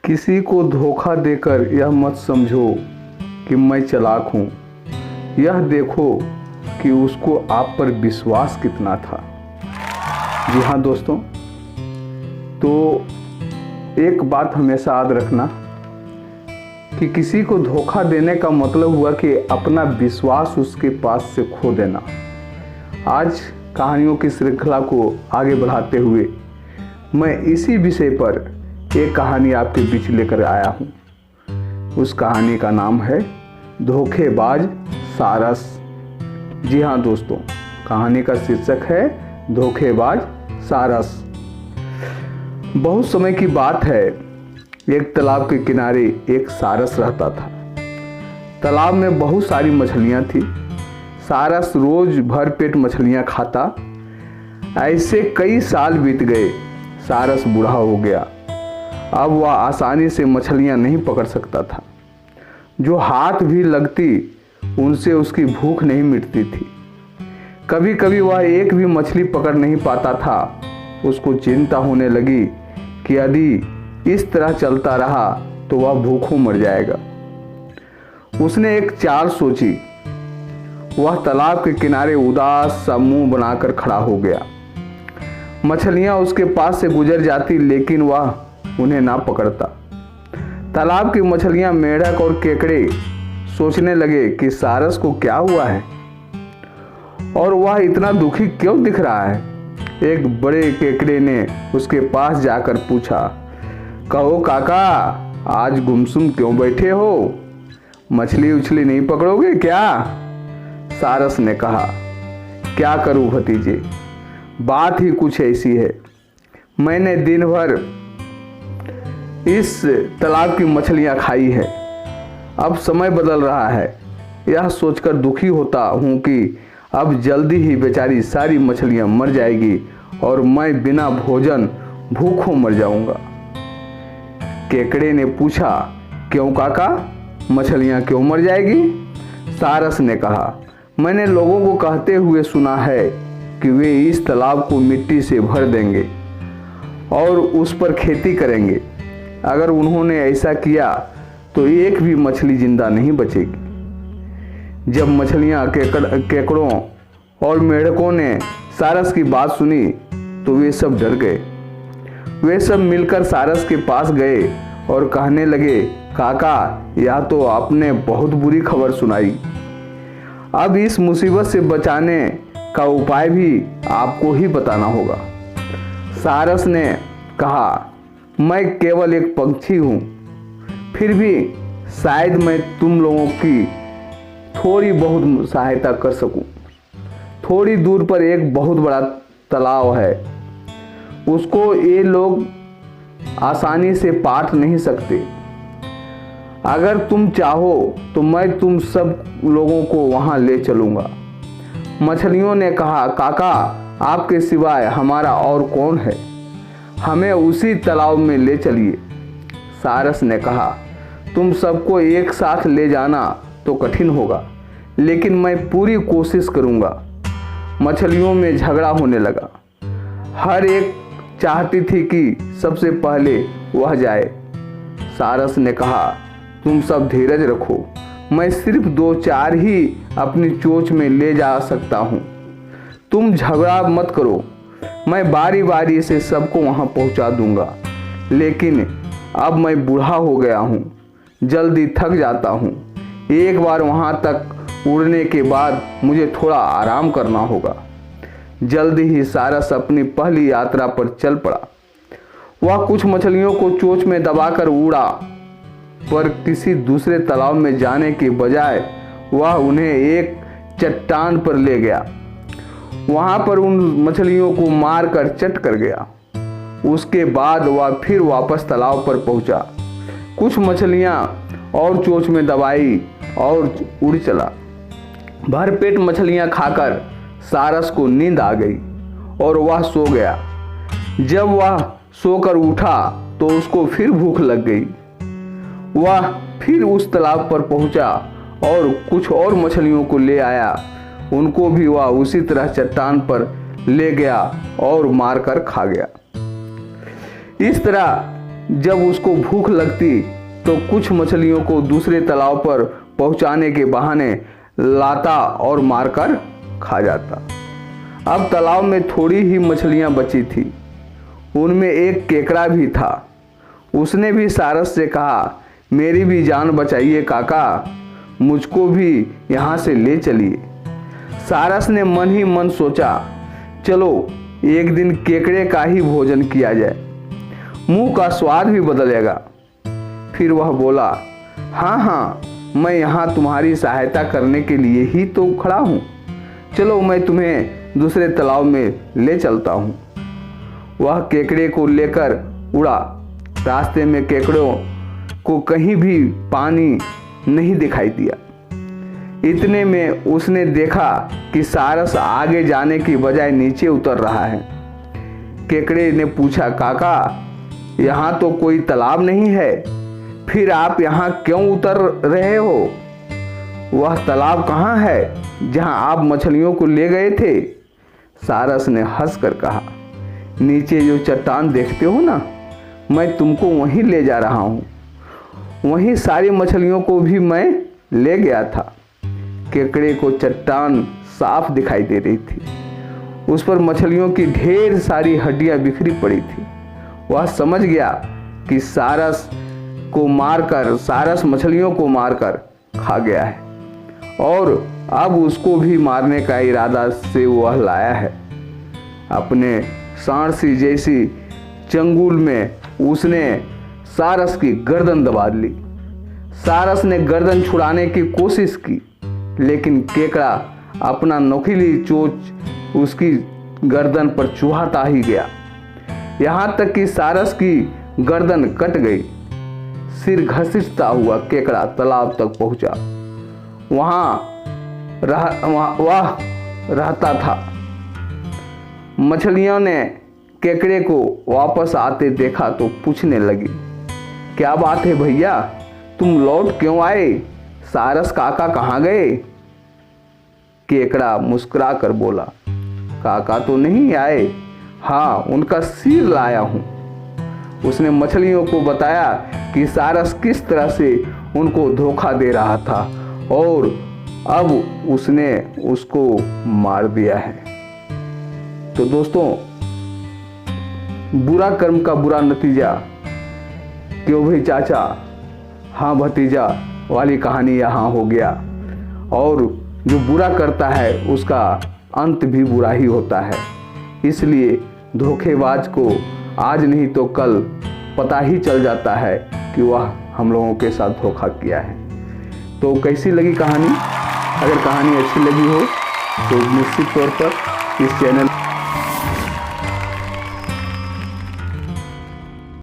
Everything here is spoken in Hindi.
किसी को धोखा देकर यह मत समझो कि मैं चालाक हूँ। यह देखो कि उसको आप पर विश्वास कितना था। जी हाँ दोस्तों, तो एक बात हमेशा याद रखना कि किसी को धोखा देने का मतलब हुआ कि अपना विश्वास उसके पास से खो देना। आज कहानियों की श्रृंखला को आगे बढ़ाते हुए मैं इसी विषय पर एक कहानी आपके बीच लेकर आया हूँ। उस कहानी का नाम है धोखेबाज सारस। जी हाँ दोस्तों, कहानी का शीर्षक है धोखेबाज सारस। बहुत समय की बात है, एक तालाब के किनारे एक सारस रहता था। तालाब में बहुत सारी मछलियाँ थी। सारस रोज भर पेट मछलियाँ खाता। ऐसे कई साल बीत गए। सारस बूढ़ा हो गया। अब वह आसानी से मछलियाँ नहीं पकड़ सकता था। जो हाथ भी लगती उनसे उसकी भूख नहीं मिटती थी। कभी कभी वह एक भी मछली पकड़ नहीं पाता था। उसको चिंता होने लगी कि यदि इस तरह चलता रहा तो वह भूखों मर जाएगा। उसने एक चाल सोची। वह तालाब के किनारे उदास सा मुंह बनाकर खड़ा हो गया। मछलियां उसके पास से गुजर जाती, लेकिन वह उन्हें ना पकड़ता। तालाब की मछलियां, मेढक और केकड़े सोचने लगे कि सारस को क्या हुआ है और वह इतना दुखी क्यों दिख रहा है। एक बड़े केकड़े ने उसके पास जाकर पूछा, कहो काका, आज गुमसुम क्यों बैठे हो? मछली उछली नहीं पकड़ोगे क्या? सारस ने कहा, क्या करूं भतीजे, बात ही कुछ ऐसी है। मैंने दिन भर इस तालाब की मछलियां खाई है। अब समय बदल रहा है। यह सोचकर दुखी होता हूं कि अब जल्दी ही बेचारी सारी मछलियां मर जाएगी और मैं बिना भोजन भूखों मर जाऊंगा। केकड़े ने पूछा, क्यों काका, मछलियां क्यों मर जाएगी? सारस ने कहा, मैंने लोगों को कहते हुए सुना है कि वे इस तालाब को मिट्टी से भर देंगे और उस पर खेती करेंगे। अगर उन्होंने ऐसा किया तो एक भी मछली जिंदा नहीं बचेगी। जब मछलियां केकड़ों और मेढकों ने सारस की बात सुनी तो वे सब डर गए। वे सब मिलकर सारस के पास गए और कहने लगे, काका, यह तो आपने बहुत बुरी खबर सुनाई। अब इस मुसीबत से बचाने का उपाय भी आपको ही बताना होगा। सारस ने कहा, मैं केवल एक पंछी हूँ, फिर भी शायद मैं तुम लोगों की थोड़ी बहुत सहायता कर सकूं। थोड़ी दूर पर एक बहुत बड़ा तालाब है। उसको ये लोग आसानी से पाट नहीं सकते। अगर तुम चाहो तो मैं तुम सब लोगों को वहां ले चलूंगा। मछलियों ने कहा, काका, आपके सिवाय हमारा और कौन है? हमें उसी तालाब में ले चलिए। सारस ने कहा, तुम सबको एक साथ ले जाना तो कठिन होगा, लेकिन मैं पूरी कोशिश करूंगा। मछलियों में झगड़ा होने लगा। हर एक चाहती थी कि सबसे पहले वह जाए। सारस ने कहा, तुम सब धीरज रखो, मैं सिर्फ 2-4 ही अपनी चोंच में ले जा सकता हूँ। तुम झगड़ा मत करो, मैं बारी बारी से सबको वहाँ पहुँचा दूंगा। लेकिन अब मैं बूढ़ा हो गया हूँ, जल्दी थक जाता हूँ। एक बार वहाँ तक उड़ने के बाद मुझे थोड़ा आराम करना होगा। जल्दी ही सारस अपनी पहली यात्रा पर चल पड़ा। वह कुछ मछलियों को चोंच में दबाकर उड़ा, पर किसी दूसरे तालाब में जाने के बजाय वह उन्हें एक चट्टान पर ले गया। वहां पर उन मछलियों को मारकर चट कर गया। उसके बाद वह फिर वापस तालाब पर पहुंचा। कुछ मछलियां और चोंच में दबाई और उड़ चला। भरपेट मछलियां खाकर सारस को नींद आ गई और वह सो गया। जब वह सोकर उठा तो उसको फिर भूख लग गई। वह फिर उस तालाब पर पहुंचा और कुछ और मछलियों को ले आया। उनको भी वह उसी तरह चट्टान पर ले गया और मारकर खा गया। इस तरह जब उसको भूख लगती तो कुछ मछलियों को दूसरे तालाब पर पहुंचाने के बहाने लाता और मारकर खा जाता। अब तालाब में थोड़ी ही मछलियां बची थी। उनमें एक केकड़ा भी था। उसने भी सारस से कहा, मेरी भी जान बचाइए काका, मुझको भी यहाँ से ले चलिए। सारस ने मन ही मन सोचा, चलो एक दिन केकड़े का ही भोजन किया जाए, मुंह का स्वाद भी बदलेगा। फिर वह बोला, हाँ हाँ, मैं यहाँ तुम्हारी सहायता करने के लिए ही तो खड़ा हूँ, चलो मैं तुम्हें दूसरे तालाब में ले चलता हूँ। वह केकड़े को लेकर उड़ा। रास्ते में केकड़ों को कहीं भी पानी नहीं दिखाई दिया। इतने में उसने देखा कि सारस आगे जाने की बजाय नीचे उतर रहा है। केकड़े ने पूछा, काका यहाँ तो कोई तालाब नहीं है, फिर आप यहाँ क्यों उतर रहे हो? वह तालाब कहाँ है जहाँ आप मछलियों को ले गए थे? सारस ने हंसकर कहा, नीचे जो चट्टान देखते हो ना, मैं तुमको वहीं ले जा रहा हूँ। वहीं सारी मछलियों को भी मैं ले गया था। केकड़े को चट्टान साफ दिखाई दे रही थी। उस पर मछलियों की ढेर सारी हड्डियां बिखरी पड़ी थी। वह समझ गया कि सारस मछलियों को मारकर खा गया है और अब उसको भी मारने का इरादा से वह लाया है। अपने सांड जैसी चंगुल में उसने सारस की गर्दन दबा ली। सारस ने गर्दन छुड़ाने की कोशिश की, लेकिन केकड़ा अपना नोकीली चोंच उसकी गर्दन पर चुभाता ही गया, यहाँ तक कि सारस की गर्दन कट गई। सिर घसीटता हुआ केकड़ा तालाब तक पहुंचा। वह रहता था। मछलियों ने केकड़े को वापस आते देखा तो पूछने लगी, क्या बात है भैया, तुम लौट क्यों आए? सारस काका कहाँ गए? केकड़ा मुस्कुरा कर बोला, काका तो नहीं आए, हाँ उनका सिर लाया हूँ। उसने मछलियों को बताया कि सारस किस तरह से उनको धोखा दे रहा था और अब उसने उसको मार दिया है। तो दोस्तों, बुरा कर्म का बुरा नतीजा, क्यों भाई चाचा हाँ भतीजा वाली कहानी यहाँ हो गया। और जो बुरा करता है उसका अंत भी बुरा ही होता है। इसलिए धोखेबाज को आज नहीं तो कल पता ही चल जाता है कि वह हम लोगों के साथ धोखा किया है। तो कैसी लगी कहानी? अगर कहानी अच्छी लगी हो तो निश्चित तौर पर इस चैनल